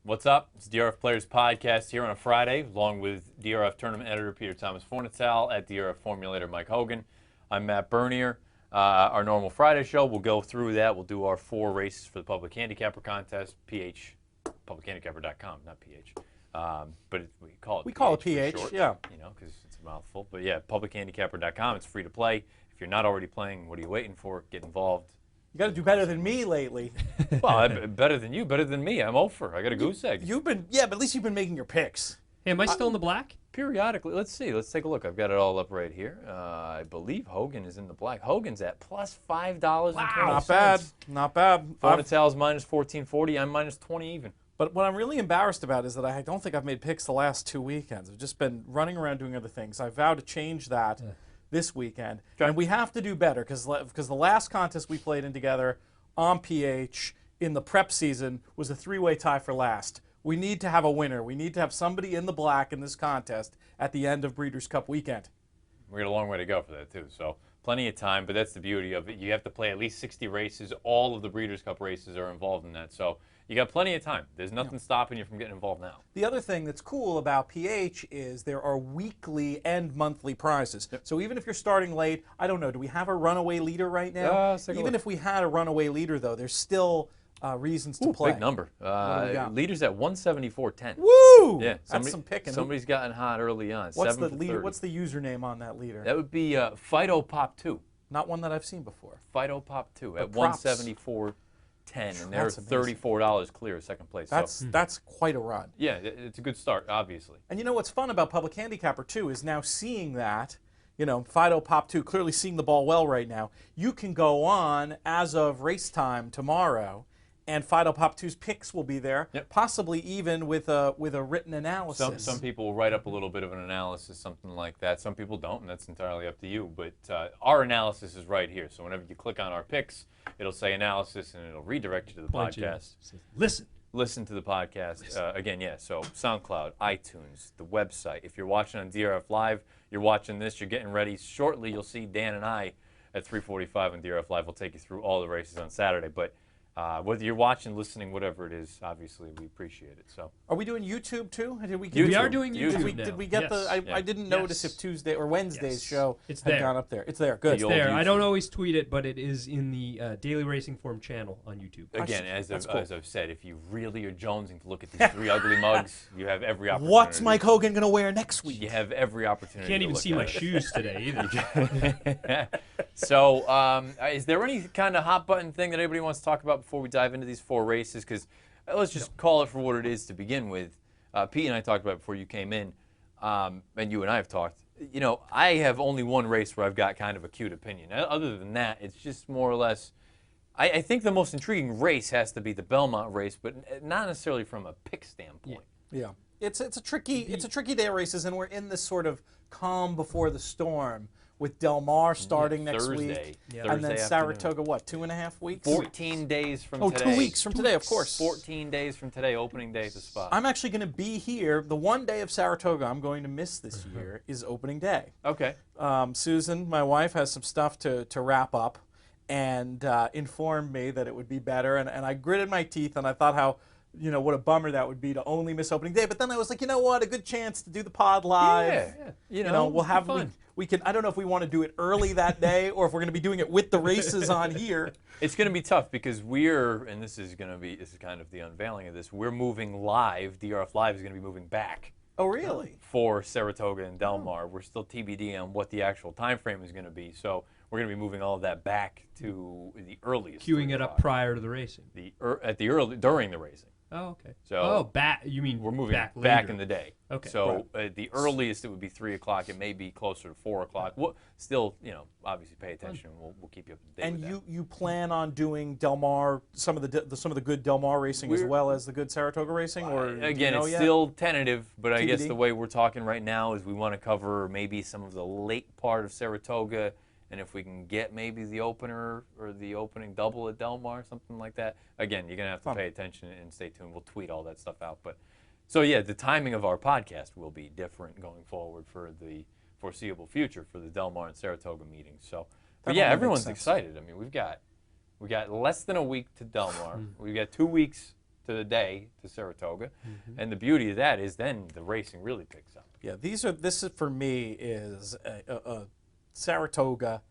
What's up? It's DRF Players Podcast here on a Friday, along with DRF Tournament Editor Peter Thomas Fornatale at DRF Formulator Mike Hogan. I'm Matt Bernier. Our normal Friday show, we'll go through that. We'll do our 4 races for the Public Handicapper Contest, publichandicapper.com, not PH. But we call it PH, short, yeah. You know, because it's a mouthful. But yeah, publichandicapper.com. It's free to play. If you're not already playing, what are you waiting for? Get involved. You got to do better than me lately. Well, better than you, better than me. I'm over. I got a goose egg. But at least you've been making your picks. Hey, am I still in the black? Periodically. Let's see. Let's take a look. I've got it all up right here. I believe Hogan is in the black. Hogan's at plus $5.20. Not bad. Not bad. Fornatale's minus 1440. I'm minus 20 even. But what I'm really embarrassed about is that I don't think I've made picks the last 2 weekends. I've just been running around doing other things. I vow to change that this weekend. Okay. And we have to do better because the last contest we played in together on PH in the prep season was a 3-way tie for last. We need to have a winner. We need to have somebody in the black in this contest at the end of Breeders' Cup weekend. We got a long way to go for that, too. So plenty of time, but that's the beauty of it. You have to play at least 60 races. All of the Breeders' Cup races are involved in that. So you got plenty of time. There's nothing stopping you from getting involved now. The other thing that's cool about PH is there are weekly and monthly prizes. Yep. So even if you're starting late, I don't know, do we have a runaway leader right now? Even if we had a runaway leader, though, there's still reasons to play. Big number. Leaders at 174.10. Woo! Yeah, That's some picking. Somebody's gotten hot early on. What's the leader? What's the username on that leader? That would be Fido Pop 2. Not one that I've seen before. Fido Pop 2 at props. 174.10, and they're That's amazing. $34 clear second place. That's quite a run. Yeah, it's a good start, obviously. And you know what's fun about Public Handicapper, too, is now seeing that, Fido Pop 2, clearly seeing the ball well right now. You can go on as of race time tomorrow, and Fido Pop 2's picks will be there, possibly even with a written analysis. Some people will write up a little bit of an analysis, something like that. Some people don't, and that's entirely up to you. But our analysis is right here. So whenever you click on our picks, it'll say analysis, and it'll redirect you to the podcast. Listen to the podcast. Again, so SoundCloud, iTunes, the website. If you're watching on DRF Live, you're watching this, you're getting ready. Shortly, you'll see Dan and I at 3:45 on DRF Live. We'll take you through all the races on Saturday. But whether you're watching, listening, whatever it is, obviously we appreciate it. So, are we doing YouTube too? We are doing YouTube now. Did we get I didn't notice if Tuesday or Wednesday's show had gone up there. It's there. Good. It's there. I don't always tweet it, but it is in the Daily Racing Form channel on YouTube. Again, as I've said, if you really are jonesing to look at these 3 ugly mugs, you have every opportunity. What's Mike Hogan going to wear next week? You have every opportunity. Can't even see my shoes today either. So, is there any kind of hot button thing that anybody wants to talk about before we dive into these 4 races? Because let's just call it for what it is to begin with. Pete and I talked about it before you came in, and you and I have talked. I have only one race where I've got kind of a cute opinion. Other than that, it's just more or less. I think the most intriguing race has to be the Belmont race, but not necessarily from a pick standpoint. Yeah. It's a tricky day of races, and we're in this sort of calm before the storm with Del Mar starting next week, and then Saratoga, 2.5 weeks? 14 days from today. 2 weeks from today, of course. 14 days from today, opening day at the spot. I'm actually going to be here. The one day of Saratoga I'm going to miss this year is opening day. Okay. Susan, my wife, has some stuff to wrap up and informed me that it would be better, and I gritted my teeth, and I thought how what a bummer that would be to only miss opening day. But then I was like, you know what, a good chance to do the pod live. Yeah. We'll have we can. I don't know if we want to do it early that day or if we're going to be doing it with the races on here. It's going to be tough because and this is kind of the unveiling of this. We're moving live. DRF Live is going to be moving back. Oh, really? For Saratoga and Del Mar. We're still TBD on what the actual time frame is going to be. So we're going to be moving all of that back to the earliest. Queuing it up prior to the racing. During the racing. Oh, okay. So you mean we're moving back in the day. Okay. So the earliest it would be 3 o'clock. It may be closer to 4 o'clock. We'll still, obviously pay attention. We'll keep you up to date. And with that. you plan on doing Del Mar, some of the good Del Mar racing as well as the good Saratoga racing, or again, it's yet? Still tentative. But I TBD? guess the way we're talking right now is we want to cover maybe some of the late part of Saratoga. And if we can get maybe the opener or the opening double at Del Mar, something like that, again, you're going to have to pay attention and stay tuned. We'll tweet all that stuff out. But so, the timing of our podcast will be different going forward for the foreseeable future for the Del Mar and Saratoga meetings. So, but everyone's excited. I mean, we've got less than a week to Del Mar. We've got 2 weeks to to the day to Saratoga. And the beauty of that is then the racing really picks up. Yeah, this is for me is a Saratoga.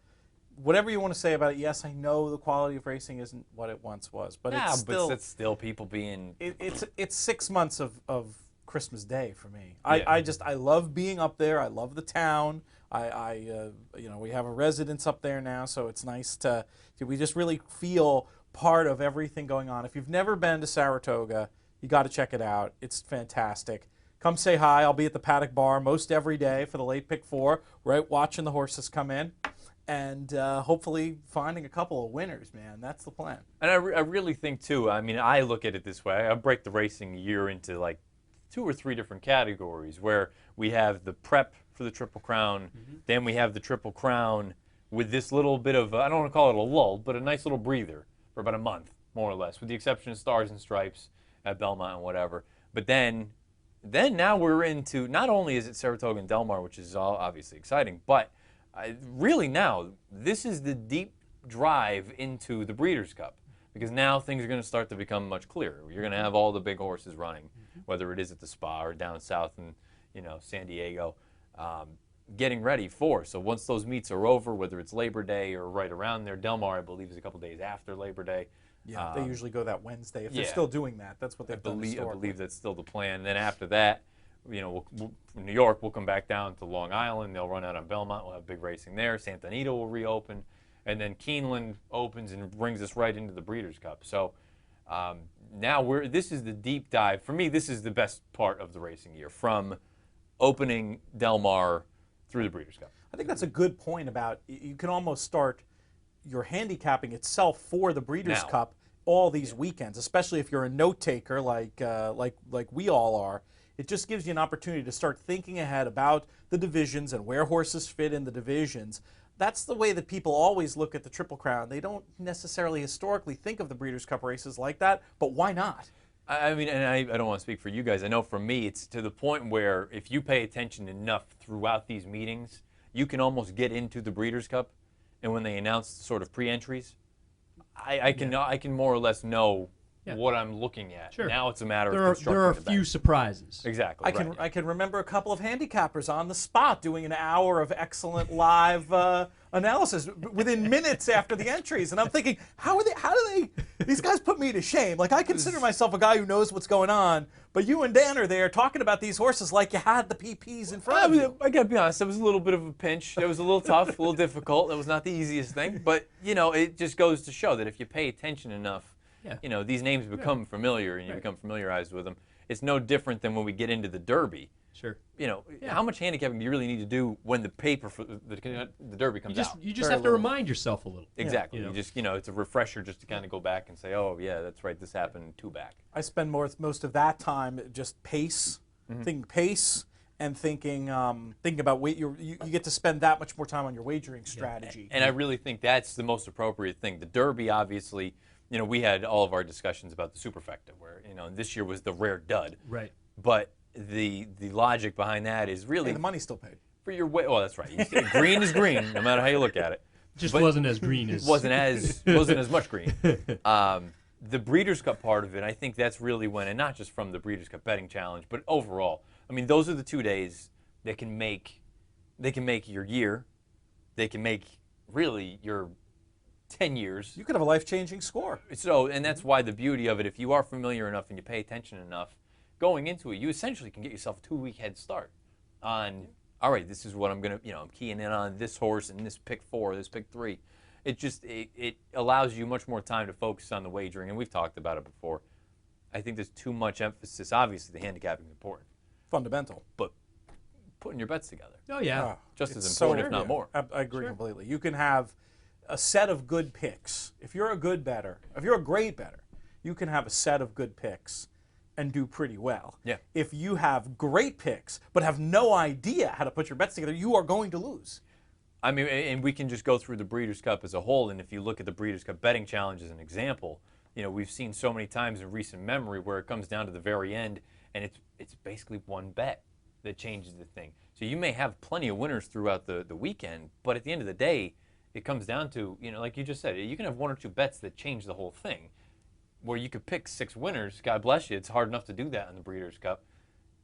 Whatever you want to say about it, yes, I know the quality of racing isn't what it once was, but it's still people being. It's 6 months of Christmas Day for me. I love being up there. I love the town. We have a residence up there now, so it's nice we just really feel part of everything going on. If you've never been to Saratoga, you got to check it out. It's fantastic. Come say hi. I'll be at the Paddock Bar most every day for the late pick 4, right, watching the horses come in. And hopefully finding a couple of winners, man. That's the plan. And I really think, too, I mean, I look at it this way. I break the racing year into, like, 2 or 3 different categories where we have the prep for the Triple Crown, then we have the Triple Crown with this little bit of, I don't want to call it a lull, but a nice little breather for about a month, more or less, with the exception of Stars and Stripes at Belmont and whatever. But then now we're into, not only is it Saratoga and Del Mar, which is all obviously exciting, but really now, this is the deep drive into the Breeders' Cup, because now things are going to start to become much clearer. You're going to have all the big horses running, whether it is at the Spa or down south in San Diego, getting ready for. So once those meets are over, whether it's Labor Day or right around there, Del Mar, I believe, is a couple days after Labor Day. Yeah, they usually go that Wednesday. If they're still doing that, that's what they've done historically. I believe that's still the plan. And then after that, from New York, we'll come back down to Long Island. They'll run out on Belmont. We'll have big racing there. Santa Anita will reopen. And then Keeneland opens and brings us right into the Breeders' Cup. So now this is the deep dive. For me, this is the best part of the racing year, from opening Del Mar through the Breeders' Cup. I think that's a good point about you can almost start your handicapping itself for the Breeders' Cup all these weekends, especially if you're a note taker like we all are. It just gives you an opportunity to start thinking ahead about the divisions and where horses fit in the divisions. That's the way that people always look at the Triple Crown. They don't necessarily historically think of the Breeders' Cup races like that, but why not? I mean, and I don't want to speak for you guys. I know for me, it's to the point where if you pay attention enough throughout these meetings, you can almost get into the Breeders' Cup. And when they announce sort of pre-entries, I can more or less know what I'm looking at. Sure. Now it's a matter of constructing there are a few surprises. Exactly. I can remember a couple of handicappers on the spot doing an hour of excellent live analysis within minutes after the entries, and I'm thinking, how do they? These guys put me to shame. Like, I consider myself a guy who knows what's going on, but you and Dan are there talking about these horses like you had the PPs in front of you. I got to be honest, it was a little bit of a pinch. It was a little tough, a little difficult. It was not the easiest thing, but it just goes to show that if you pay attention enough. Yeah. These names become familiar, and you become familiarized with them. It's no different than when we get into the Derby. Sure. How much handicapping do you really need to do when the paper for the Derby comes out? You just have to remind yourself a little. Exactly. You just it's a refresher just to kind of go back and say, oh yeah, that's right, this happened 2 back. I spend most of that time just thinking pace, and thinking about you get to spend that much more time on your wagering strategy. And I really think that's the most appropriate thing. The Derby, obviously. We had all of our discussions about the superfecta, where this year was the rare dud. Right. But the logic behind that is really the money's still paid for your way. Well, that's right. Green is green, no matter how you look at it. Just wasn't as green as wasn't as much green. The Breeders' Cup part of it, I think that's really when, and not just from the Breeders' Cup betting challenge, but overall. I mean, those are the 2 days that can make your year. They can make really your 10 years. You could have a life-changing score. So, and that's why the beauty of it, if you are familiar enough and you pay attention enough, going into it, you essentially can get yourself a 2-week head start on, all right, this is what I'm going to, I'm keying in on this horse and this pick 4, this pick 3. It allows you much more time to focus on the wagering, and we've talked about it before. I think there's too much emphasis. Obviously, the handicapping is important. Fundamental. But putting your bets together. Oh, yeah. Just as important, if not more. I agree completely. You can have a set of good picks. If you're a good bettor, if you're a great bettor, you can have a set of good picks and do pretty well. Yeah. If you have great picks but have no idea how to put your bets together, you are going to lose. I mean, and we can just go through the Breeders' Cup as a whole, and if you look at the Breeders' Cup betting challenge as an example, we've seen so many times in recent memory where it comes down to the very end, and it's basically one bet that changes the thing. So you may have plenty of winners throughout the weekend, but at the end of the day, it comes down to, like you just said, you can have 1 or 2 bets that change the whole thing. where you could pick 6 winners. God bless you. It's hard enough to do that in the Breeders' Cup.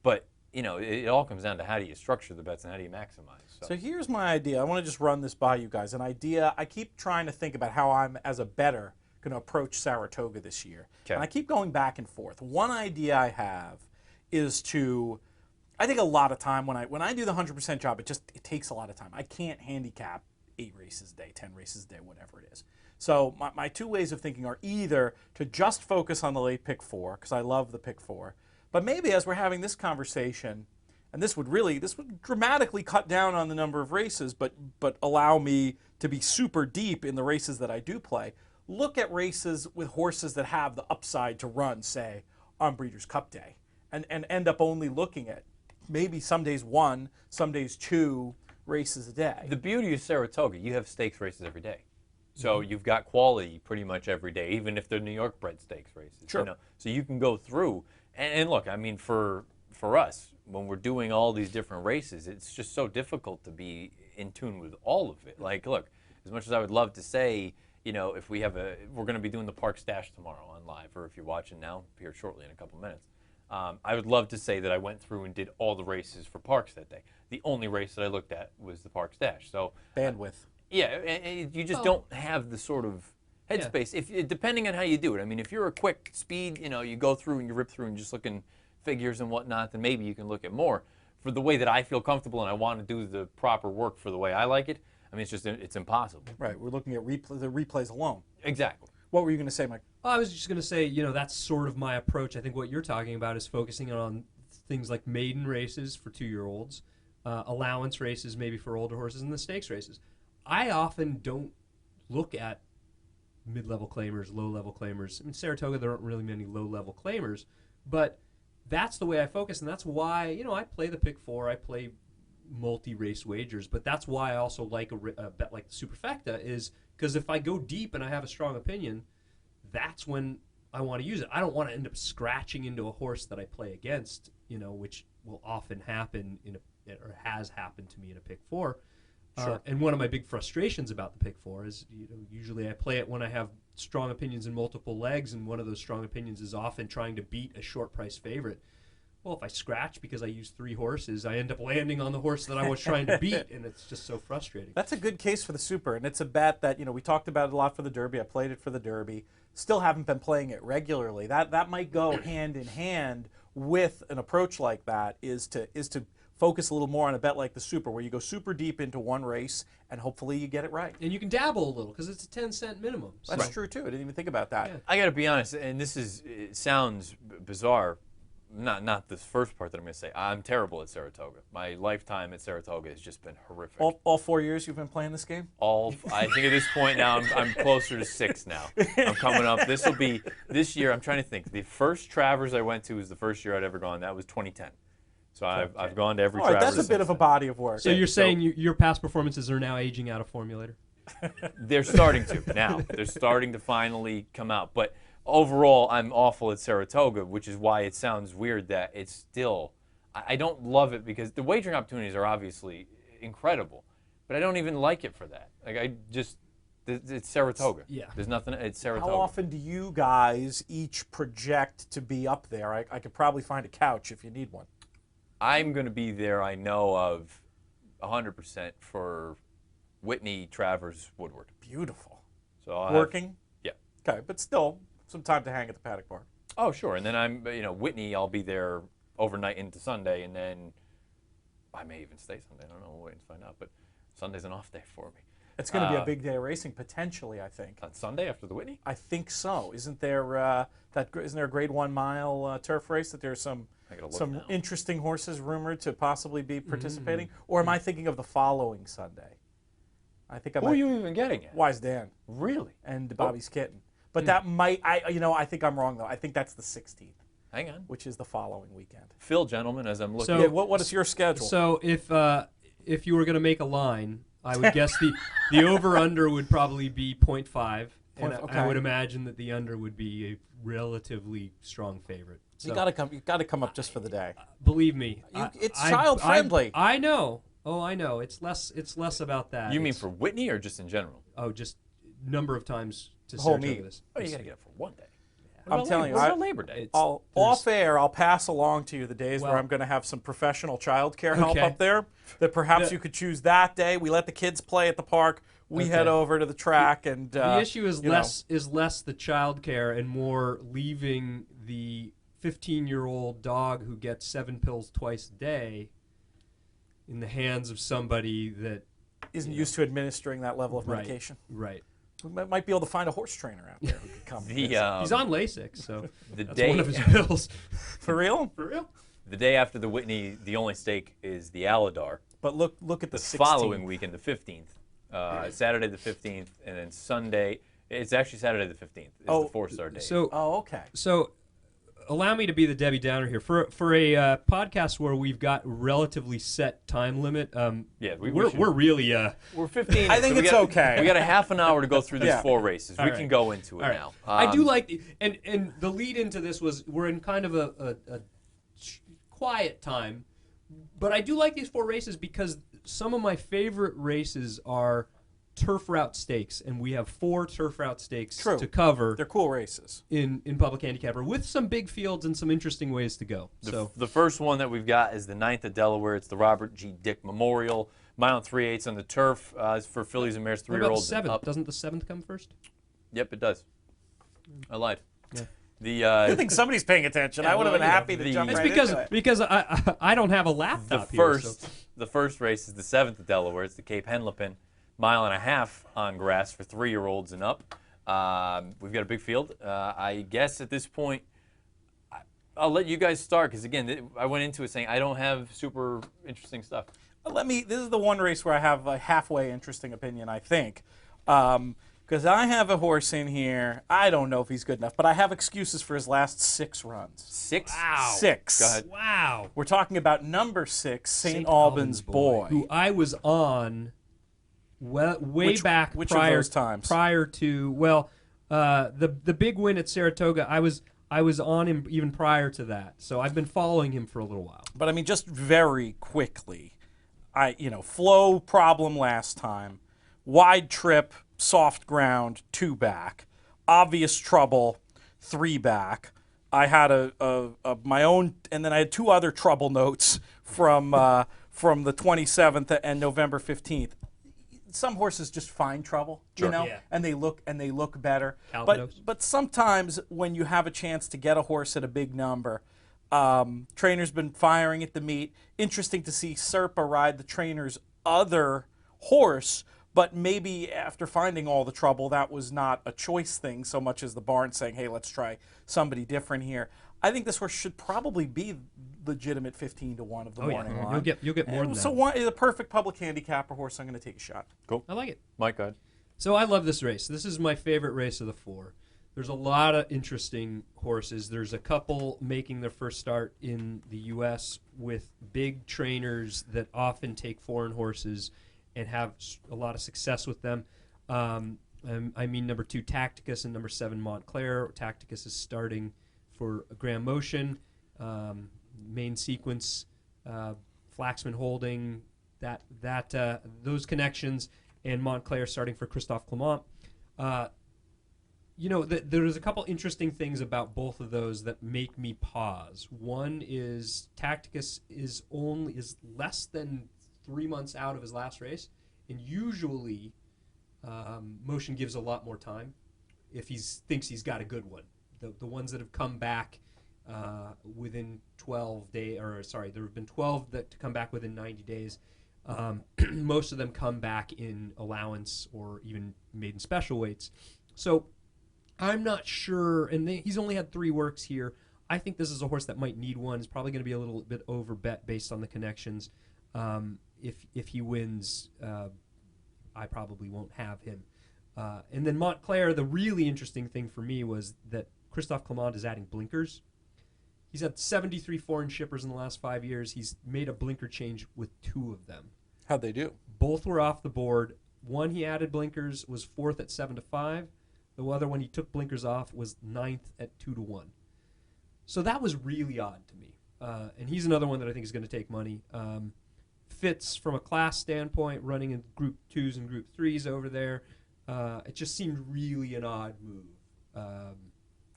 But, it all comes down to how do you structure the bets and how do you maximize. So here's my idea. I want to just run this by you guys. An idea, I keep trying to think about how I'm, as a bettor, going to approach Saratoga this year. Okay. And I keep going back and forth. One idea I have is to, I think a lot of time when I do the 100% job, it takes a lot of time. I can't handicap 8 races a day, 10 races a day, whatever it is. So my 2 ways of thinking are either to just focus on the late pick 4, because I love the pick 4, but maybe as we're having this conversation, and this would dramatically cut down on the number of races, but allow me to be super deep in the races that I do play. Look at races with horses that have the upside to run, say, on Breeders' Cup Day, and end up only looking at maybe some days 1, some days 2 races a day. The beauty of Saratoga, you have stakes races every day. So you've got quality pretty much every day, even if they're New York bred stakes races. Sure. So you can go through. And look, I mean, for us, when we're doing all these different races, it's just so difficult to be in tune with all of it. Like, look, as much as I would love to say, if we're going to be doing the Park Stash tomorrow on live, or if you're watching now, here shortly in a couple minutes. I would love to say that I went through and did all the races for Parks that day. The only race that I looked at was the Park Stash. So bandwidth. Yeah, and you just don't have the sort of headspace. If depending on how you do it. I mean, if you're a quick speed, you go through and you rip through and just looking figures and whatnot, then maybe you can look at more. For the way that I feel comfortable and I want to do the proper work for the way I like it, I mean, it's impossible. Right. We're looking at the replays alone. Exactly. What were you going to say, Mike? I was just going to say, that's sort of my approach. I think what you're talking about is focusing on things like maiden races for 2-year-olds, allowance races maybe for older horses, and the stakes races. I often don't look at mid-level claimers, low-level claimers. I mean, Saratoga, there aren't really many low-level claimers, but that's the way I focus, and that's why, I play the pick 4, I play multi-race wagers, but that's why I also like a bet like the Superfecta, is because if I go deep and I have a strong opinion, that's when I want to use it. I don't want to end up scratching into a horse that I play against, which will often happen or has happened to me in a pick 4. Sure. And one of my big frustrations about the pick 4 is, usually I play it when I have strong opinions in multiple legs, and one of those strong opinions is often trying to beat a short price favorite. Well, if I scratch because I use 3 horses, I end up landing on the horse that I was trying to beat, and it's just so frustrating. That's a good case for the Super, and it's a bet that, we talked about it a lot for the Derby. I played it for the Derby. Still haven't been playing it regularly. That might go hand in hand with an approach like that, is to focus a little more on a bet like the Super, where you go super deep into one race and hopefully you get it right. And you can dabble a little because it's a 10-cent minimum. That's true too. I didn't even think about that. Yeah. I got to be honest, and it sounds bizarre. Not this first part that I'm going to say. I'm terrible at Saratoga. My lifetime at Saratoga has just been horrific. All 4 years you've been playing this game? I think at this point now I'm closer to 6 now. I'm coming up. This year. I'm trying to think. The first Travers I went to was the first year I'd ever gone. That was 2010. So I've gone to every Travers. That's a bit of a body of work. So you're saying your past performances are now aging out of formulator? They're starting to now. They're starting to finally come out. But overall, I'm awful at Saratoga, which is why it sounds weird that it's still. I don't love it because the wagering opportunities are obviously incredible, but I don't even like it for that. It's Saratoga. Yeah. There's nothing. It's Saratoga. How often do you guys each project to be up there? I could probably find a couch if you need one. I'm going to be there, I know of 100% for Whitney, Travers, Woodward. Beautiful. So Working? Yeah. Okay, but still some time to hang at the paddock bar. Oh, sure. And then Whitney, I'll be there overnight into Sunday, and then I may even stay Sunday. I don't know. We'll wait and find out. But Sunday's an off day for me. It's going to be a big day of racing, potentially, I think. On Sunday after the Whitney? I think so. Isn't there a Grade 1 mile turf race that there's some interesting horses rumored to possibly be participating? Or am I thinking of the following Sunday? I think Who are you even getting at? Wise Dan. Really? And Bobby's Kitten. But that might, I think I'm wrong, though. I think that's the 16th. Hang on. Which is the following weekend. Phil, gentlemen, as I'm looking. So, what is your schedule? So if you were going to make a line, I would guess the over-under would probably be 0.5. And okay. I would imagine that the under would be a relatively strong favorite. So, you got to come up just for the day. Believe me, it's child friendly. I know. Oh, I know. It's less about that. You mean for Whitney or just in general? Oh, just number of times to whole Saratoga meet. this. Oh, you got to get it for one day. Yeah. I'm telling you, What about Labor Day? Off air, I'll pass along to you the days where Well- I'm going to have some professional childcare help Okay. up there. That perhaps you could choose that day. We let the kids play at the park. We head over to the track, and The issue is you know. less the childcare and more leaving the 15-year-old dog who gets 7 pills twice a day in the hands of somebody that isn't used to administering that level of Right. medication. right. We might be able to find a horse trainer out there who could come. He's on Lasix, so the that's day one of his pills. For real? For real? the day after the Whitney, the only stake is the Aladar. But look at the The 16th. following weekend, the 15th, Saturday the 15th, and then Sunday. It's actually Saturday the 15th. Is the 4-star day. So Oh, okay. So, allow me to be the Debbie Downer here. For a podcast where we've got relatively set time limit, we're really we're 15. I think so it's okay. We got a half an hour to go through these Yeah. 4 races. All We right. can go into it all right. now. I do like and the lead into this was we're in kind of a quiet time, but I do like these 4 races because some of my favorite races are turf route stakes, and we have 4 turf route stakes True. to cover They're cool races. in Public Handicapper with some big fields and some interesting ways to go. The first one that we've got is the 9th at Delaware. It's the Robert G. Dick Memorial. Mile and 3/8 on the turf. It's for fillies and mares, what about the 3-year-olds and 7th? up. Doesn't the 7th come first? Yep, it does. I lied. Yeah. I think somebody's paying attention. I would have been happy to the- jump It's right because into it. because I don't have a laptop here. So. The first race is the 7th at Delaware. It's the Cape Henlopen, 1.5 miles on grass for 3-year-olds and up. We've got a big field. I guess at this point, I'll let you guys start because again, I went into it saying I don't have super interesting stuff. This is the one race where I have a halfway interesting opinion, I think. Because I have a horse in here. I don't know if he's good enough, but I have excuses for his last 6 runs. 6? Wow. 6. Go ahead. Wow. We're talking about number 6, St. Albans Boy. Who I was on way back which of prior those times? prior to the big win at Saratoga. I was on him even prior to that, so I've been following him for a little while. But I mean, just very quickly, flow problem last time, wide trip, soft ground, 2 back, obvious trouble, 3 back. I had my own, and then I had 2 other trouble notes from the 27th and November 15th. Some horses just find trouble, Sure. Yeah. and they look better. Calvados. But sometimes when you have a chance to get a horse at a big number, trainer's been firing at the meet. Interesting to see Serpa ride the trainer's other horse, but maybe after finding all the trouble, that was not a choice thing so much as the barn saying, hey, let's try somebody different here. I think this horse should probably be legitimate 15-1 of the morning line. You'll get more than that. So one is a perfect public handicapper horse. I'm going to take a shot. Cool. I like it. Mike, go ahead. So I love this race. This is my favorite race of the 4. There's a lot of interesting horses. There's a couple making their first start in the U.S. with big trainers that often take foreign horses and have a lot of success with them. I mean number 2, Tacticus, and number 7, Montclair. Tacticus is starting for Grand Motion. Main sequence, Flaxman holding those connections, and Montclair starting for Christophe Clement. There's a couple interesting things about both of those that make me pause. One is Tacticus is less than 3 months out of his last race, and usually Motion gives a lot more time if he thinks he's got a good one. The ones that have come back within 12 days, there have been 12 that come back within 90 days. Most of them come back in allowance or even maiden special weights. So I'm not sure, and he's only had 3 works here. I think this is a horse that might need one. It's probably going to be a little bit over bet based on the connections. If he wins, I probably won't have him. And then Montclair, the really interesting thing for me was that Christophe Clement is adding blinkers. He's had 73 foreign shippers in the last 5 years. He's made a blinker change with 2 of them. How'd they do? Both were off the board. One he added blinkers was 4th at 7-5. The other one he took blinkers off was 9th at 2-1. So that was really odd to me. And he's another one that I think is going to take money. Fits from a class standpoint, running in Group 2s and Group 3s over there. It just seemed really an odd move.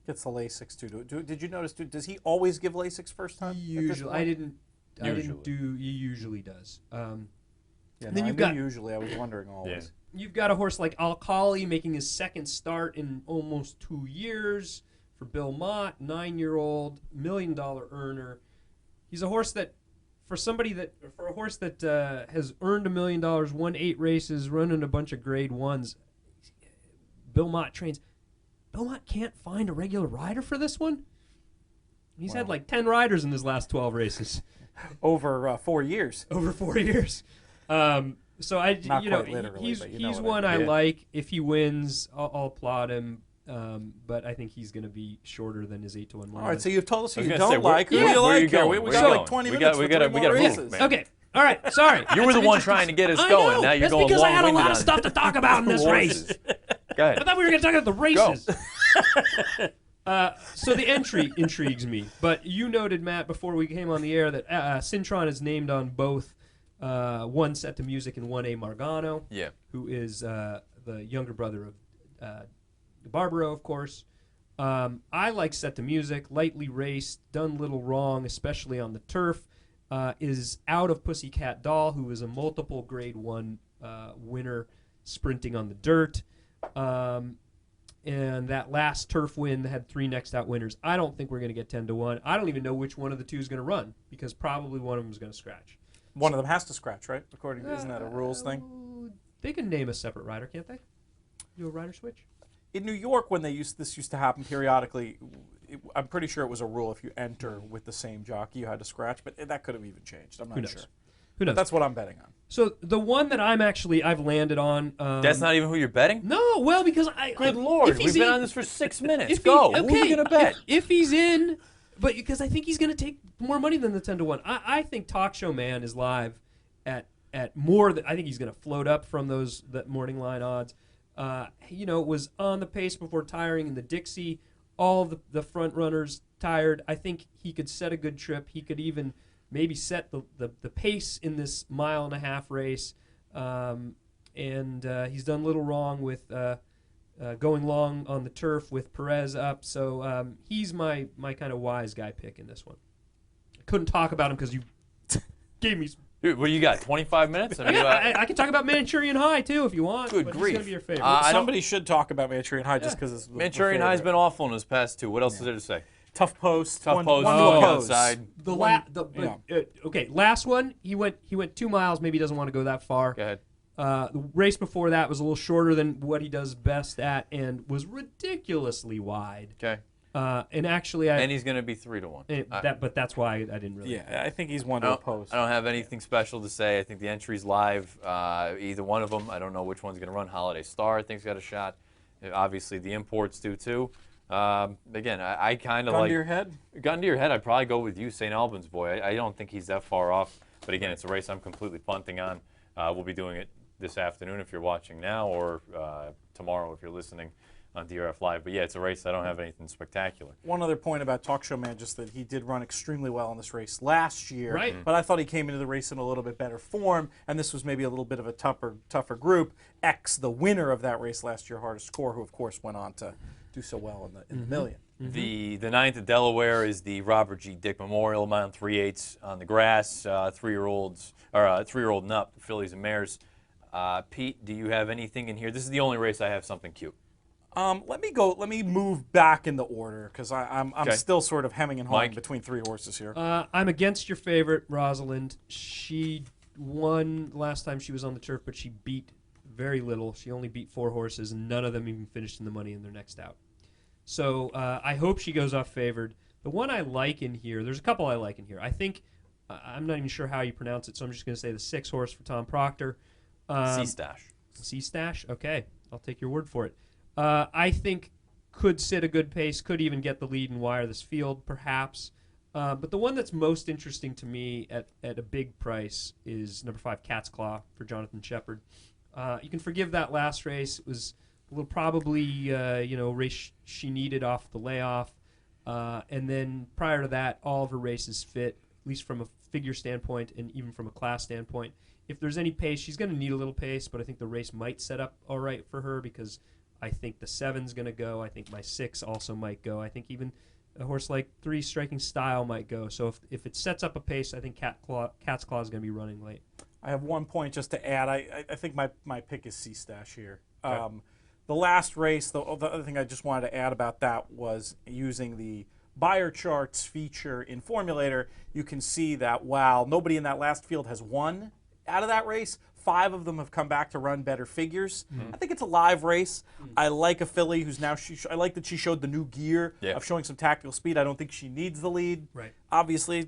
Gets the Lasix too. Did you notice? Does he always give Lasix first time? Usually, I didn't Usually. do. He usually does. Yeah, then no, you've I got- knew usually. I was wondering always. You've got a horse like Alcali making his second start in almost 2 years for Belmont, 9-year-old, $1 million earner. He's a horse that, for a horse that has earned $1 million, won 8 races, running a bunch of grade 1s. Belmont trains. Belmont can't find a regular rider for this one. He's had like 10 riders in his last 12 races Over 4 years. over 4 years. So Not you know, quite literally, he's but you know he's what one I I mean. Yeah. like. If he wins, I'll applaud him. But I think he's going to be shorter than his 8-1 win. All right, so you've told us who I was you gonna say, don't like. Who yeah, do you where like you here? going? We Where got you like going? 20 We minutes got- we for gotta- 3 we more gotta move, races. man. Okay. All right. Sorry. You were That's the an one interesting- trying to get us I going. know. Now you're That's going because I had a long-winded lot of on stuff to talk about in this race. horses. Go I ahead. thought we were going to talk about the races. So the entry intrigues me. But you noted, Matt, before we came on the air that Cintron is named on both one Set to Music and 1A Margano, Yeah. who is the younger brother of Barbaro, of course. I like Set to Music, lightly raced, done little wrong, especially on the turf. Is out of Pussycat Doll, who is a multiple grade 1 winner sprinting on the dirt. And that last turf win had 3 next out winners. I don't think we're going to get 10-1. I don't even know which one of the two is going to run because probably one of them is going to scratch. One of them has to scratch, right? According to, isn't that a rules thing? They can name a separate rider, can't they? Do a rider switch? In New York, when this used to happen periodically, I'm pretty sure it was a rule if you enter with the same jockey, you had to scratch. But that could have even changed. I'm Who not knows? sure. Who knows? That's what I'm betting on. So the one that I've landed on. That's not even who you're betting? No, well, because I. Good if Lord. he's We've been in- on this for 6 minutes. if Go. he- Who are you going to bet? If he's in, but because I think he's going to take more money than the 10-1. I think Talk Show Man is live at more than I think he's going to float up from that morning line odds. Was on the pace before tiring in the Dixie. All of the front runners tired. I think he could set a good trip. He could even maybe set the pace in this 1.5-mile race. And he's done little wrong with going long on the turf with Perez up. So he's my kind of wise guy pick in this one. I couldn't talk about him because you gave me. Dude, what do you got, 25 minutes? I can talk about Manchurian High too if you want. Good but grief. He's gonna be your favorite. I don't- Somebody should talk about Manchurian High just because it's the Manchurian High's been awful in his past 2. What else is there to say? tough post. Tough one post, to going oppose. outside. Okay, last one. He went 2 miles. Maybe he doesn't want to go that far. Go ahead. The race before that was a little shorter than what he does best at, and was ridiculously wide. Okay. And actually, And he's going to be 3-1. but that's why I didn't really. Yeah, I think he's one to I oppose. don't have anything special to say. I think the entry's live. Either one of them. I don't know which one's going to run. Holiday Star, I think, has got a shot. Obviously, the imports do too. Again, I kind of Gun like. to your head? Gun to your head, I'd probably go with you, St. Albans boy. I don't think he's that far off. But again, it's a race I'm completely punting on. We'll be doing it this afternoon if you're watching now, or tomorrow if you're listening on DRF Live. But yeah, it's a race. I don't have anything spectacular. One other point about Talk Show Man, just that he did run extremely well in this race last year. Right. But I thought he came into the race in a little bit better form, and this was maybe a little bit of a tougher group. The winner of that race last year, Hardest Score, who of course went on to do so well in the million. The 9th at Delaware is the Robert G. Dick Memorial, mile 3/8 on the grass. 3-year-olds or 3-year-old and up, fillies and mares. Pete, do you have anything in here? This is the only race I have something cute. Let me move back in the order because I'm Okay. still sort of hemming and hawing Mike? between 3 horses here. I'm against your favorite, Rosalind. She won last time she was on the turf, but she beat very little. She only beat 4 horses, and none of them even finished in the money in their next out. So I hope she goes off favored. The one I like in here, there's a couple I like in here. I think, I'm not even sure how you pronounce it, so I'm just going to say the 6 horse for Tom Proctor. C-Stash. C-Stash? Okay, I'll take your word for it. I think could sit a good pace, could even get the lead and wire this field, perhaps. But the one that's most interesting to me at a big price is number 5, Cat's Claw for Jonathan Shepard. You can forgive that last race. It was a little probably race she needed off the layoff. And then prior to that, all of her races fit, at least from a figure standpoint and even from a class standpoint. If there's any pace, she's going to need a little pace, but I think the race might set up all right for her because I think the 7's going to go. I think my 6 also might go. I think even a horse like 3 Striking Style might go. So if it sets up a pace, I think Cat's Claw is going to be running late. I have one point just to add. I think my pick is C-Stash here. Okay. The last race, the other thing I just wanted to add about that was using the Buyer Charts feature in Formulator. You can see that while nobody in that last field has won out of that race, 5 of them have come back to run better figures. I think it's a live race. I like a filly who's now, I like that she showed the new gear of showing some tactical speed. I don't think she needs the lead. Right. Obviously,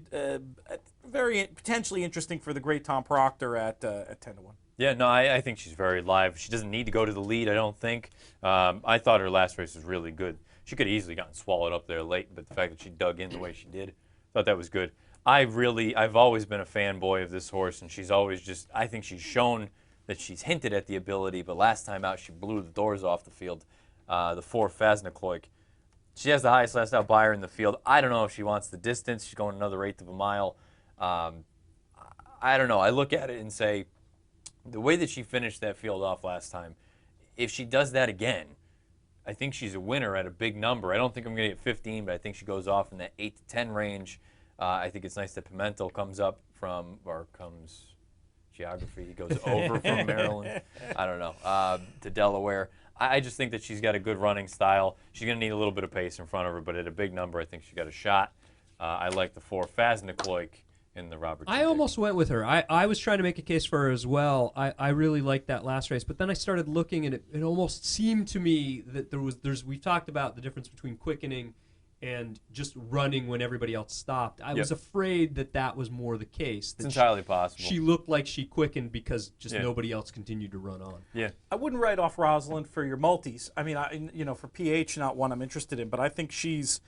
very potentially interesting for the great Tom Proctor at 10-1. Yeah, no, I think she's very live. She doesn't need to go to the lead, I don't think. I thought her last race was really good. She could have easily gotten swallowed up there late, but the fact that she dug in the way she did, thought that was good. I've always been a fanboy of this horse, and she's always I think she's shown that she's hinted at the ability, but last time out she blew the doors off the field. The 4 Fasnacloik. She has the highest last out buyer in the field. I don't know if she wants the distance. She's going another 1/8 of a mile. I don't know. I look at it and say, the way that she finished that field off last time, if she does that again, I think she's a winner at a big number. I don't think I'm going to get 15, but I think she goes off in that 8 to 10 range. I think it's nice that Pimentel comes geography. He goes over from Maryland, I don't know, to Delaware. I just think that she's got a good running style. She's going to need a little bit of pace in front of her, but at a big number, I think she got a shot. I like the 4 Fasnacloik in the Robert. I almost went with her. I was trying to make a case for her as well. I really liked that last race, but then I started looking, and it almost seemed to me that we talked about the difference between quickening and just running when everybody else stopped. I was afraid that was more the case. It's entirely possible. She looked like she quickened because just nobody else continued to run on. Yeah. I wouldn't write off Rosalind for your multis. I mean, for PH, not one I'm interested in, but I think she's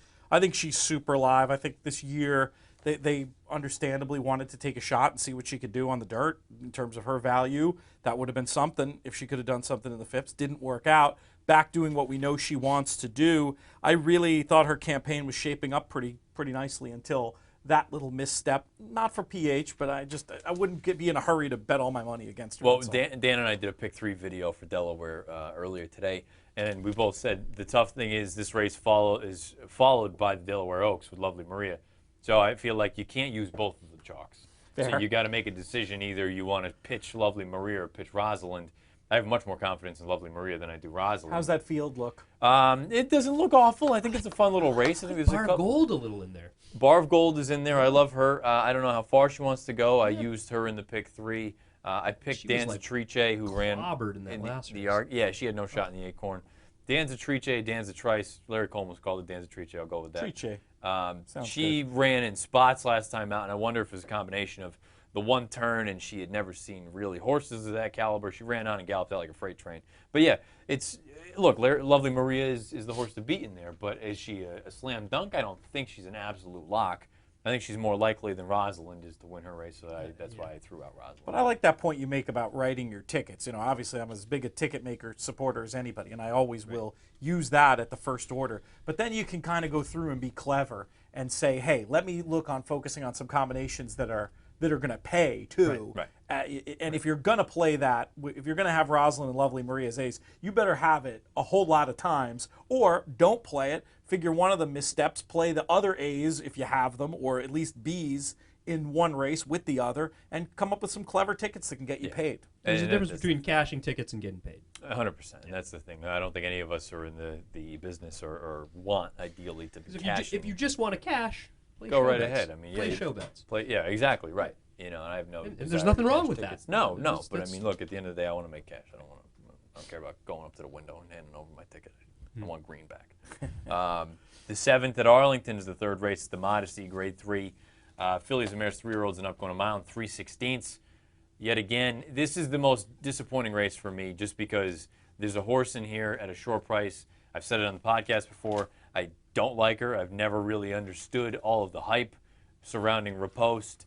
super live. I think this year they understandably wanted to take a shot and see what she could do on the dirt in terms of her value. That would have been something if she could have done something in the Phipps. Didn't work out. Back doing what we know she wants to do. I really thought her campaign was shaping up pretty nicely until that little misstep. Not for PH, but I wouldn't be in a hurry to bet all my money against her. Well, Dan and I did a pick 3 video for Delaware earlier today, and we both said the tough thing is this race is followed by the Delaware Oaks with Lovely Maria. So I feel like you can't use both of the chalks. Fair. So you got to make a decision. Either you want to pitch Lovely Maria or pitch Rosalind. I have much more confidence in Lovely Maria than I do Rosalind. How's that field look? It doesn't look awful. I think it's a fun little race. I think there's Bar of Gold a little in there. Bar of Gold is in there. I love her. I don't know how far she wants to go. I used her in the pick 3. I picked Danza Trice, who ran clobbered in that last race. Yeah, she had no shot in the Acorn. Danza Trice, Danza Trice. Larry Coleman's called it Danza Trice. I'll go with that. Trice. She ran in spots last time out, and I wonder if it was a combination of the one turn, and she had never seen really horses of that caliber. She ran on and galloped out like a freight train. But yeah, Lovely Maria is the horse to beat in there. But is she a slam dunk? I don't think she's an absolute lock. I think she's more likely than Rosalind is to win her race, so that's why I threw out Rosalind. But I like that point you make about writing your tickets. Obviously I'm as big a ticket maker supporter as anybody, and I always will use that at the first order. But then you can kind of go through and be clever and say, hey, let me look on focusing on some combinations that are going to pay too. Right. And if you're going to play that, if you're going to have Rosalind and Lovely Maria as ace, you better have it a whole lot of times, or don't play it. Figure one of the missteps, play the other A's if you have them, or at least B's in one race with the other, and come up with some clever tickets that can get you paid. There's a difference between cashing tickets and getting paid. 100%. That's the thing. I don't think any of us are in the business or want ideally to be cashing. If you just want to cash, go right ahead. I mean, play show bets. Yeah, exactly right. And I have no. And there's nothing wrong with tickets. that. No. But I mean, look. At the end of the day, I want to make cash. I don't care about going up to the window and handing over my ticket. I want green back. The 7th at Arlington is the 3rd race. The Modesty Grade 3. Fillies and Mares 3-year-olds and up going a mile and 3/16. Yet again, this is the most disappointing race for me, just because there's a horse in here at a short price. I've said it on the podcast before. I don't like her. I've never really understood all of the hype surrounding Riposte.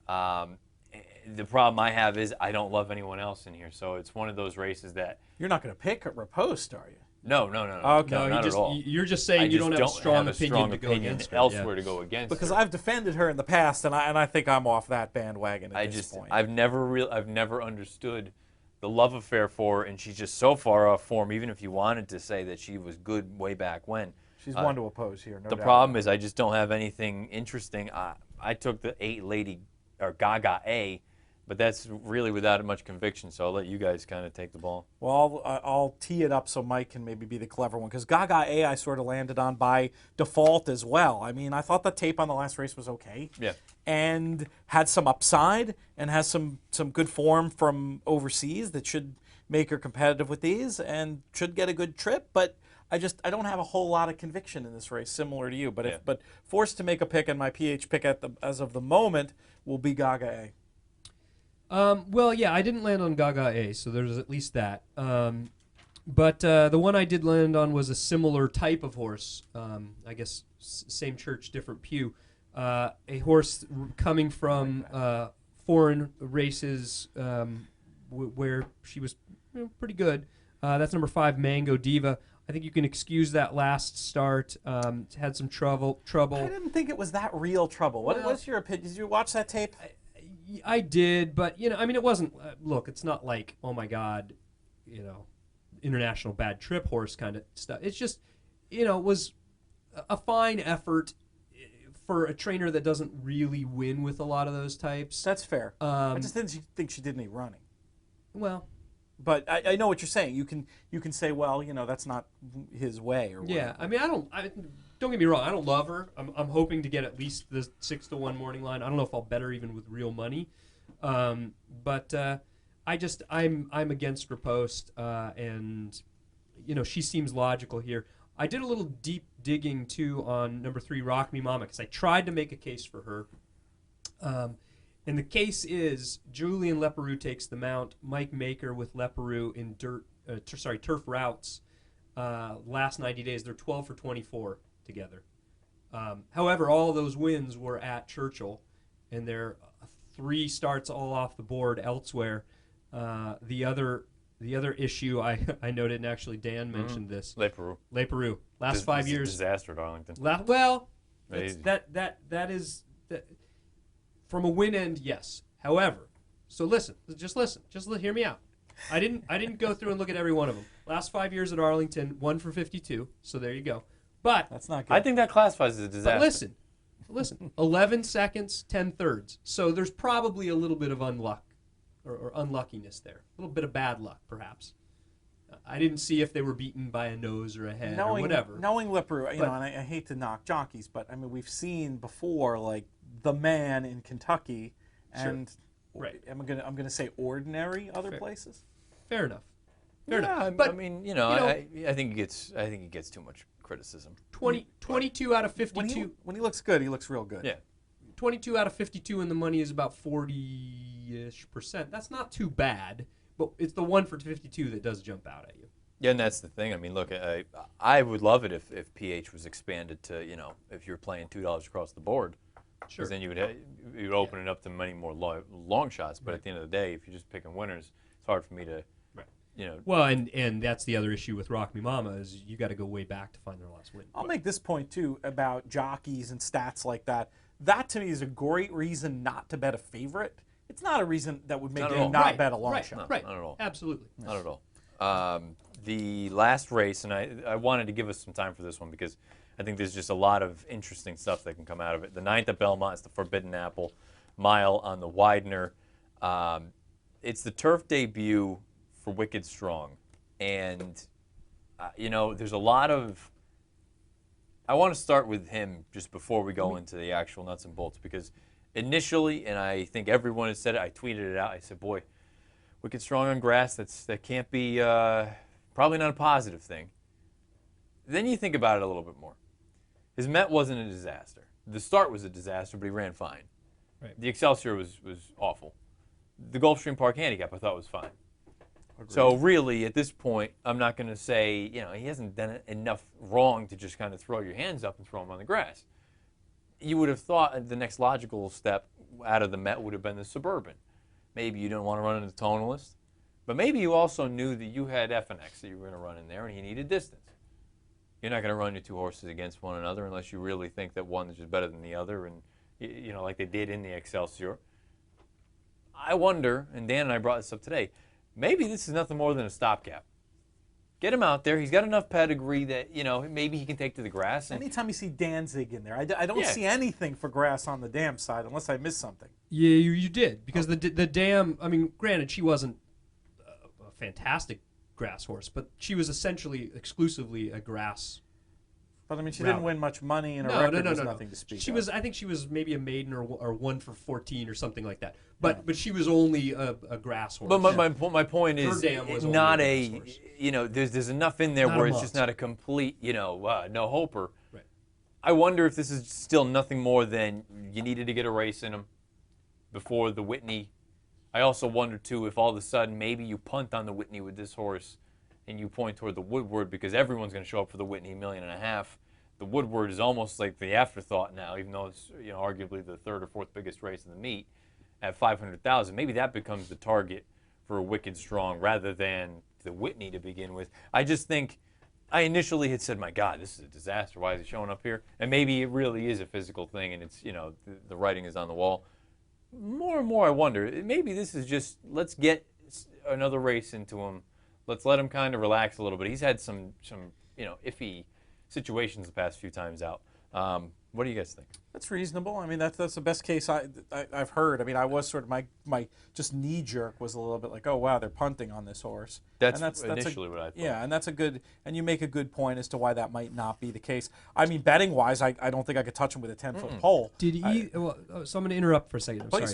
The problem I have is I don't love anyone else in here. So it's one of those races that... You're not going to pick at Riposte, are you? No. Okay. No, not at all. You're just saying you don't have a strong opinion to go against her. Elsewhere to go against because her. I've defended her in the past, and I think I'm off that bandwagon at this point. I've never understood the love affair for her, and she's just so far off form, even if you wanted to say that she was good way back when. She's one to oppose here, no The doubt. problem is I just don't have anything interesting. I took the 8 Lady, or Gaga A, but that's really without much conviction, so I'll let you guys kind of take the ball. Well, I'll tee it up so Mike can maybe be the clever one, because Gaga A I sort of landed on by default as well. I mean, I thought the tape on the last race was okay. Yeah. And had some upside and has some good form from overseas that should make her competitive with these and should get a good trip, but I don't have a whole lot of conviction in this race, similar to you. But but forced to make a pick, and my PH pick as of the moment will be Gaga A. Well, yeah, I didn't land on Gaga A, so there's at least that. But the one I did land on was a similar type of horse. I guess same church, different pew. A horse coming from foreign races where she was pretty good. That's number 5, Mango Diva. I think you can excuse that last start. Had some trouble. I didn't think it was that real trouble. What's your opinion? Did you watch that tape? I did, but I mean, it wasn't. Look, it's not like, oh my God, international bad trip horse kind of stuff. It's just, it was a fine effort for a trainer that doesn't really win with a lot of those types. That's fair. I just didn't think she did any running. Well, but I know what you're saying. You can say, well, that's not his way, or whatever. Yeah. I mean, don't get me wrong. I don't love her. I'm hoping to get at least the 6-1 morning line. I don't know if I'll bet her even with real money, but I'm against Riposte, and she seems logical here. I did a little deep digging too on number 3, Rock Me Mama, because I tried to make a case for her. And the case is Julian Leparoux takes the mount. Mike Maker with Leparoux in turf routes. Last 90 days, they're 12 for 24 together. However, all those wins were at Churchill, and they're 3 starts all off the board elsewhere. The other issue I noted, and actually Dan mentioned this. Leparoux. Last 5 years. Disaster at Arlington. That is from a win end, yes. However, so just hear me out. I didn't go through and look at every one of them. Last 5 years at Arlington, 1 for 52. So there you go. But that's not good. I think that classifies as a disaster. But listen, 11 seconds, 10 thirds. So there's probably a little bit of unluck or unluckiness there. A little bit of bad luck, perhaps. I didn't see if they were beaten by a nose or a head or whatever. Knowing Leparoux, and I hate to knock jockeys, but I mean we've seen before like the man in Kentucky, and right. I'm gonna say ordinary other places. Fair enough. But I mean, I think he gets too much criticism. 22 out of 52. When he looks good, he looks real good. Yeah. 22 out of 52, and the money is about 40-ish%. That's not too bad, but it's the 1 for 52 that does jump out at you. Yeah, and that's the thing. I mean, look, I would love it if PH was expanded to, if you're playing $2 across the board. Sure. Because then you'd open it up to many more long shots. But at the end of the day, if you're just picking winners, it's hard for me to, Well, and that's the other issue with Rock Me Mama is you got to go way back to find their last win. I'll make this point, too, about jockeys and stats like that. That, to me, is a great reason not to bet a favorite. It's not a reason that would make you not bet a long shot. Right, not at all. Absolutely. Not at all. The last race, and I wanted to give us some time for this one because I think there's just a lot of interesting stuff that can come out of it. The 9th at Belmont is the Forbidden Apple mile on the Widener. It's the turf debut for Wicked Strong. And, there's a lot of... I want to start with him just before we go into the actual nuts and bolts because initially, and I think everyone has said it, I tweeted it out, I said, boy, Wicked Strong on grass, that can't be probably not a positive thing. Then you think about it a little bit more. His Met wasn't a disaster. The start was a disaster, but he ran fine. Right. The Excelsior was awful. The Gulfstream Park handicap I thought was fine. Agreed. So really, at this point, I'm not going to say, he hasn't done enough wrong to just kind of throw your hands up and throw him on the grass. You would have thought the next logical step out of the Met would have been the Suburban. Maybe you didn't want to run into the Tonalist, but maybe you also knew that you had FNX that you were going to run in there and you needed distance. You're not going to run your 2 horses against one another unless you really think that one is just better than the other, and like they did in the Excelsior. I wonder, and Dan and I brought this up today, maybe this is nothing more than a stopgap. Get him out there. He's got enough pedigree that, maybe he can take to the grass. And anytime you see Danzig in there, I don't see anything for grass on the dam side unless I missed something. Yeah, you did. Because the dam, I mean, granted, she wasn't a fantastic grass horse, but she was essentially exclusively a grass. But I mean, she didn't win much money, and her record was nothing to speak of. I think she was maybe a maiden or 1 for 14 or something like that. But she was only a grass horse. But my point is, not there's enough in there where it's just not a complete, no hoper. Right. I wonder if this is still nothing more than you needed to get a race in him before the Whitney. I also wonder, too, if all of a sudden maybe you punt on the Whitney with this horse and you point toward the Woodward because everyone's going to show up for the Whitney $1.5 million. The Woodward is almost like the afterthought now, even though it's arguably the third or fourth biggest race in the meet at $500,000. Maybe that becomes the target for a Wicked Strong rather than the Whitney to begin with. I just think I initially had said, my God, this is a disaster. Why is he showing up here? And maybe it really is a physical thing and it's, the writing is on the wall. More and more I wonder, maybe this is just, let's get another race into him. Let's let him kind of relax a little bit. He's had some iffy situations the past few times out. What do you guys think? That's reasonable. I mean, that's the best case I've heard. I mean, I was sort of my just knee jerk was a little bit like, oh wow, they're punting on this horse. That's initially what I thought. Yeah, and and you make a good point as to why that might not be the case. I mean, betting wise, I don't think I could touch him with a 10-foot pole. So I'm going to interrupt for a second. I'm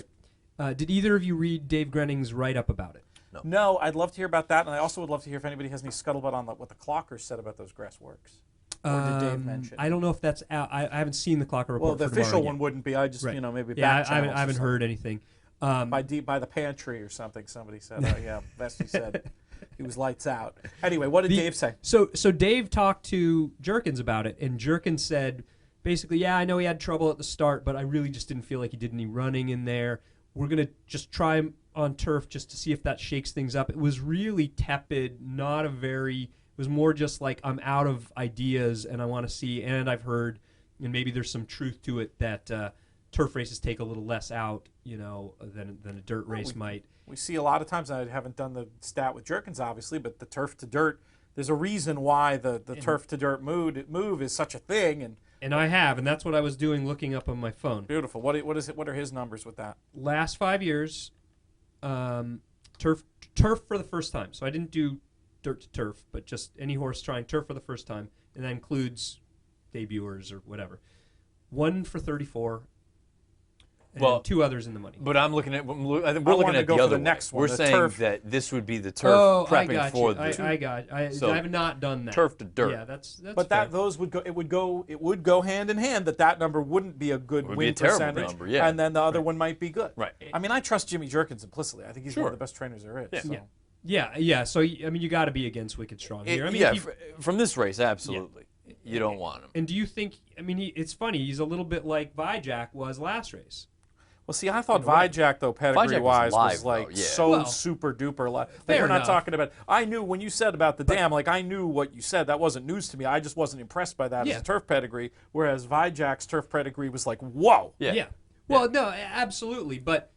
sorry. Did either of you read Dave Grenning's write-up about it? No, I'd love to hear about that, and I also would love to hear if anybody has any scuttlebutt on what the clockers said about those grass works. Or did Dave mention? I don't know if that's out. I haven't seen the clocker report. Well, the official one wouldn't be. I just maybe back I haven't heard anything. By the pantry or something. Somebody said, Vesty said he was lights out. Anyway, what did Dave say? So Dave talked to Jerkins about it, and Jerkins said basically, I know he had trouble at the start, but I really just didn't feel like he did any running in there. We're gonna just try him on turf just to see if that shakes things up. It was really tepid, not a very. It was more just like I'm out of ideas and I want to see, and I've heard, and maybe there's some truth to it that turf races take a little less out, than a dirt race might. We see a lot of times, and I haven't done the stat with Jerkins obviously, but the turf to dirt, there's a reason why the turf to dirt move is such a thing, and I have, and that's what I was doing looking up on my phone. Beautiful. What is it? What are his numbers with that? Last 5 years, turf for the first time. So I didn't do dirt to turf, but just any horse trying turf for the first time, and that includes debuters or whatever. 1 for 34, and 2 others in the money. But I'm looking at. I think we're looking at the other next one. We're saying that this would be the turf prepping for the. I have not done that. Turf to dirt. Yeah, that's. But fair. those would go. It would go hand in hand. That number wouldn't be a good win percentage, number, yeah. And then the other one might be good. Right. I mean, I trust Jimmy Jerkins implicitly. I think he's one of the best trainers there is. Yeah. So. Yeah. So I mean, you got to be against Wicked Strong here. I mean, from this race, absolutely, you don't want him. And do you think? I mean, it's funny. He's a little bit like Vijak was last race. Well, see, I thought Vijak, though, pedigree-wise, was like super duper live. We're not talking about. I knew when you said about the dam, I knew what you said. That wasn't news to me. I just wasn't impressed by that as a turf pedigree. Whereas Vijak's turf pedigree was like, whoa. Yeah. Well, no, absolutely. But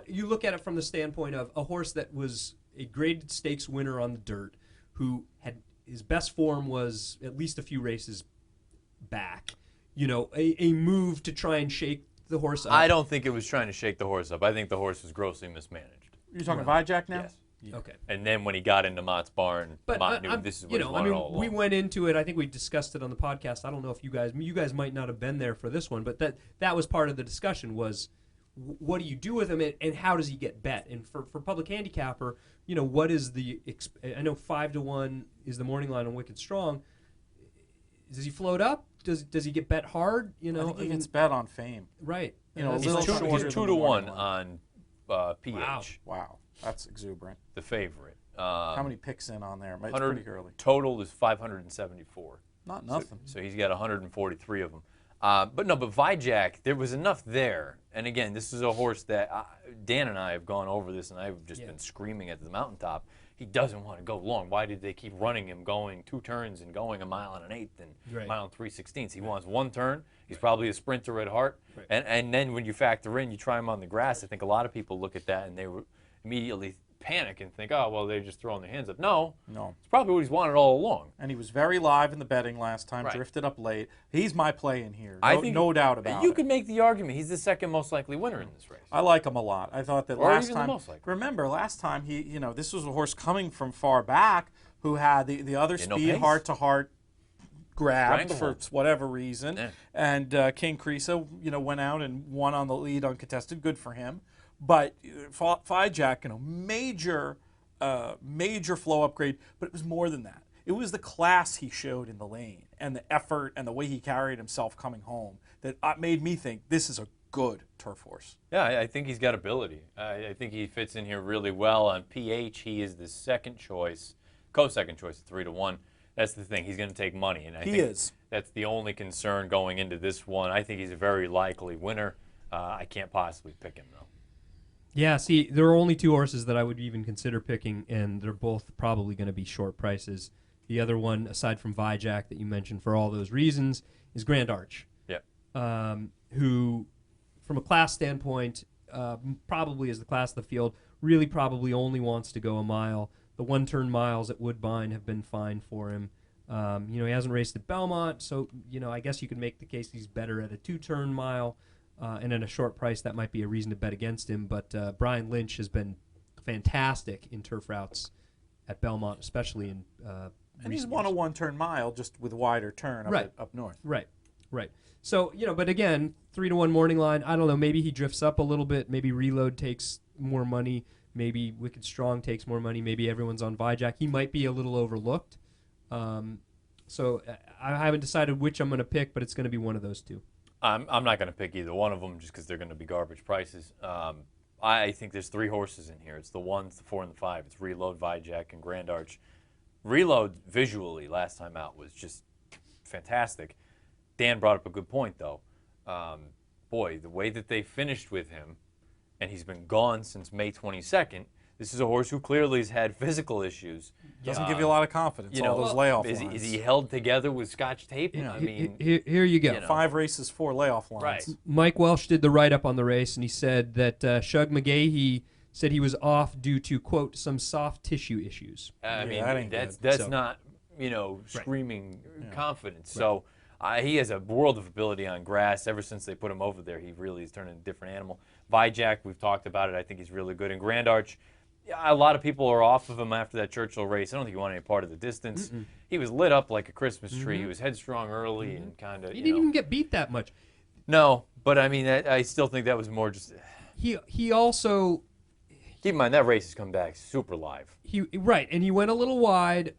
you look at it from the standpoint of a horse that was a graded stakes winner on the dirt, who had his best form was at least a few races back. A move to try and shake the horse up. I don't think it was trying to shake the horse up. I think the horse was grossly mismanaged. You're talking Vijak now? Yes. Yeah. Okay. And then when he got into Mott's barn, Mott knew this is what he wanted all along. We went into it. I think we discussed it on the podcast. I don't know if you guys might not have been there for this one, but that was part of the discussion was what do you do with him and how does he get bet? And for public handicapper, what is the I know 5-1 is the morning line on Wicked Strong. Does he float up? Does he get bet hard? I think he gets bet on fame. Right. He's 2-1 on PH. Wow. That's exuberant. The favorite. How many picks in on there? It's pretty early. Total is 574. Not nothing. So he's got 143 of them. But Vijak, there was enough there. And again, this is a horse that Dan and I have gone over this, and I've just been screaming at the mountaintop. He doesn't want to go long. Why did they keep running him going 2 turns and going 1 1/8 and mile and 3/16? He wants 1 turn. He's probably a sprinter at heart. And then when you factor in, you try him on the grass. I think a lot of people look at that and they immediately panic and think, oh, well, they're just throwing their hands up. No. No. It's probably what he's wanted all along. And he was very live in the betting last time, Right. drifted up late. He's my play in here. I think no doubt about you it. could make the argument he's the second most likely winner in this race. I like him a lot. I thought that Or last even the time. most likely. Remember, last time this was a horse coming from far back who had the other Yeah, no speed, pace. heart-to-heart grabbed for Stranglehold. whatever reason, Yeah. and King Creasa, went out and won on the lead uncontested. Good for him. But Jack, major flow upgrade. But it was more than that. It was the class he showed in the lane and the effort and the way he carried himself coming home that made me think this is a good turf horse. Yeah, I think he's got ability. I think he fits in here really well. On PH, he is the second choice, co-second choice at 3-1. That's the thing. He's going to take money, and I think that's the only concern going into this one. I think he's a very likely winner. I can't possibly pick him, though. Yeah, see, there are only 2 horses that I would even consider picking, and they're both probably going to be short prices. The other one, aside from Vijack that you mentioned for all those reasons, is Grand Arch. Yeah. Who, from a class standpoint, probably is the class of the field, really probably only wants to go a mile. The one-turn miles at Woodbine have been fine for him. He hasn't raced at Belmont, so, I guess you could make the case he's better at a 2-turn mile. And at a short price, that might be a reason to bet against him. But Brian Lynch has been fantastic in turf routes at Belmont, especially in And he's won a 1-turn mile just with a wider turn up north. Right. So, but again, 3-1 morning line, I don't know, maybe he drifts up a little bit. Maybe Reload takes more money. Maybe Wicked Strong takes more money. Maybe everyone's on Vijack. He might be a little overlooked. So I haven't decided which I'm going to pick, but it's going to be one of those 2. I'm not going to pick either one of them just because they're going to be garbage prices. I think there's 3 horses in here. It's the 1, the 4, and the 5. It's Reload, Vijack, and Grand Arch. Reload visually last time out was just fantastic. Dan brought up a good point, though. Boy, the way that they finished with him, and he's been gone since May 22nd, this is a horse who clearly has had physical issues. Doesn't give you a lot of confidence, all those layoff lines. Is he held together with Scotch tape? Yeah. I mean, Here you go. 5 races, 4 layoff lines. Right. Mike Welsh did the write-up on the race, and he said that Shug McGahee said he was off due to, quote, some soft tissue issues. I mean, that ain't that's good. not, screaming confidence. So he has a world of ability on grass. Ever since they put him over there, he really has turned into a different animal. Vijack, we've talked about it. I think he's really good. And Grand Arch, a lot of people are off of him after that Churchill race. I don't think he won any part of the distance. Mm-mm. He was lit up like a Christmas tree. He was headstrong early and kind of, He didn't even get beat that much. No, but I mean, I still think that was more just... He also... Keep in mind, that race has come back super live. Right, and he went a little wide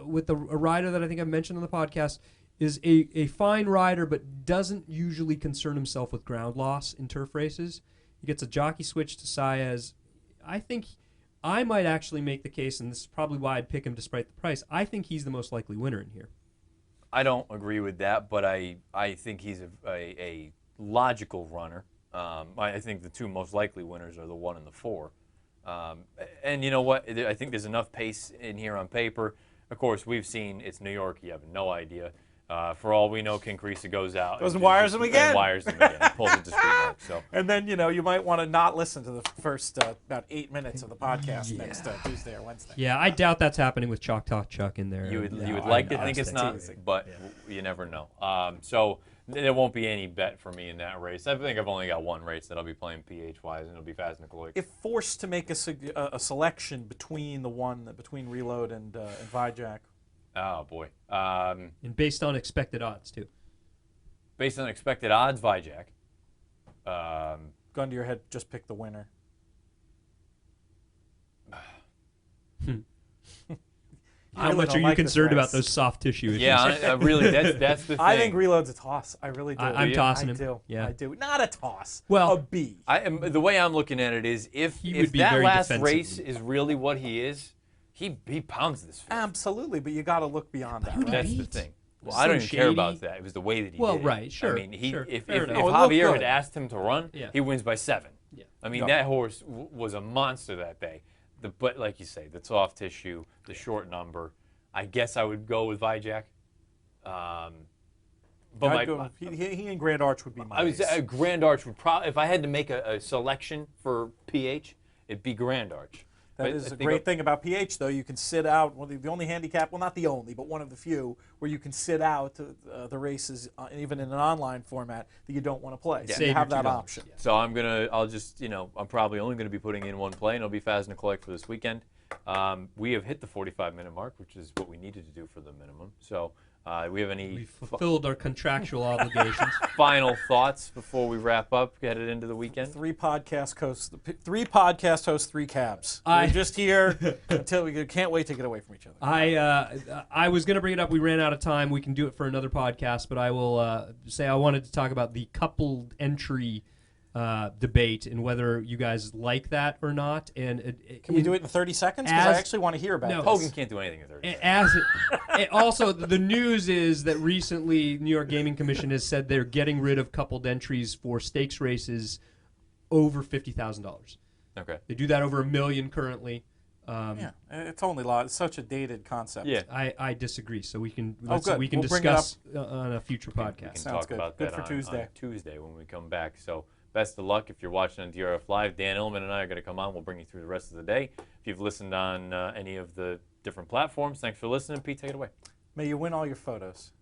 with a rider that I think I've mentioned on the podcast, is a fine rider but doesn't usually concern himself with ground loss in turf races. He gets a jockey switch to Saez. I think I might actually make the case, and this is probably why I'd pick him despite the price, I think he's the most likely winner in here. I don't agree with that, but I think he's a logical runner. I think the 2 most likely winners are the 1 and the 4. And you know what? I think there's enough pace in here on paper. Of course, we've seen it's New York. You have no idea. For all we know, King Creasa goes out. Goes and wires him again. Pulls it to street mark. So. And then, you might want to not listen to the first about 8 minutes of the podcast next Tuesday or Wednesday. Yeah, I doubt that's happening with Choctaw Chuck in there. You would like to think it's not, but you never know. So there won't be any bet for me in that race. I think I've only got 1 race that I'll be playing PH-wise, and it'll be Fast Nicolet. If forced to make a selection between between Reload and Vijack. Oh, boy. And based on expected odds, too. Based on expected odds, Vijack. Gun to your head, just pick the winner. How much are you concerned about those soft tissue issues? Yeah, really, that's the thing. I think Reload's a toss. I really do. I'm tossing him. I do. Yeah. I do. Not a toss. Well, a B. The way I'm looking at it is if that last race is really what he is, he pounds this field. Absolutely, but you got to look beyond that. Right? That's the thing. Well, I don't even care about that. It was the way that he did it. Right, sure. I mean, sure. if Fair enough. Javier had asked him to run, he wins by 7. Yeah. I mean, that horse was a monster that day. But like you say, the soft tissue, the short number. I guess I would go with Vijack. But he and Grand Arch would be my race. Grand Arch would probably, if I had to make a selection for PH, it'd be Grand Arch. That is a great thing about PH, though. You can sit out. Well, the only handicap, well, not the only, but one of the few, where you can sit out the races, even in an online format, that you don't want to play. So you have that option. Yeah. So I'll just, I'm probably only going to be putting in one play, and it'll be Faz and Collect for this weekend. We have hit the 45-minute mark, which is what we needed to do for the minimum. So we have any... We fulfilled our contractual obligations. Final thoughts before we wrap up, headed into the weekend? Three podcast hosts, 3 cabs. We're just here until we can't wait to get away from each other. I was going to bring it up. We ran out of time. We can do it for another podcast, but I will say I wanted to talk about the coupled entry debate and whether you guys like that or not. And can we do it in 30 seconds? Because I actually want to hear about this. Hogan can't do anything in 30 seconds. Also, the news is that recently New York Gaming Commission has said they're getting rid of coupled entries for stakes races over $50,000. Okay. They do that over $1 million currently. It's only law. It's such a dated concept. Yeah, I disagree. So we can we can discuss on a future podcast. We can Sounds talk about good that for Tuesday. on Tuesday when we come back. So best of luck if you're watching on DRF Live. Dan Illman and I are going to come on. We'll bring you through the rest of the day. If you've listened on any of the different platforms, thanks for listening. Pete, take it away. May you win all your photos.